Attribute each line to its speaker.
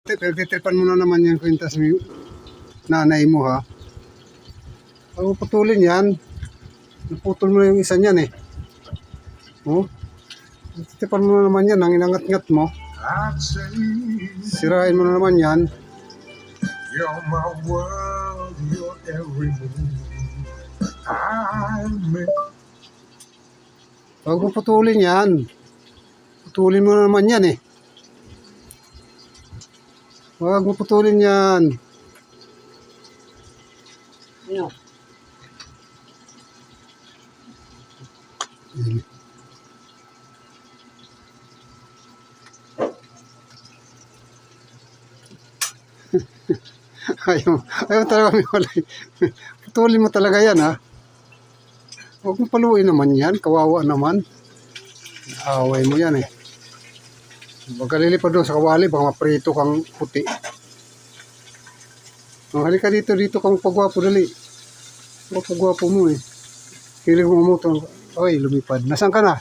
Speaker 1: Pagtitripan mo na naman yung kwintas mo nanay mo ha. Huwag mo putulin yan. Naputol mo na yung isa niyan eh. Oh? Pagtitripan mo na naman yan. Ang inangat-ngat mo. Sirain mo na naman yan.
Speaker 2: You're my world, you're every move I make.
Speaker 1: Huwag mo putulin yan. Putulin mo na naman yan eh. Huwag mo putulin yan.
Speaker 3: Ano?
Speaker 1: Ayaw talaga may walay. Putulin mo talaga yan ha. Huwag mo paluin naman yan. Kawawa naman. Away mo yan eh. Huwag ka lilipad doon sa kawali. Baka maprito kang puti. Oh, halika dito kang pagwapo dali. Pagwapo mo eh. Hiling mo mo ito. Oy, lumipad. Nasaan ka na?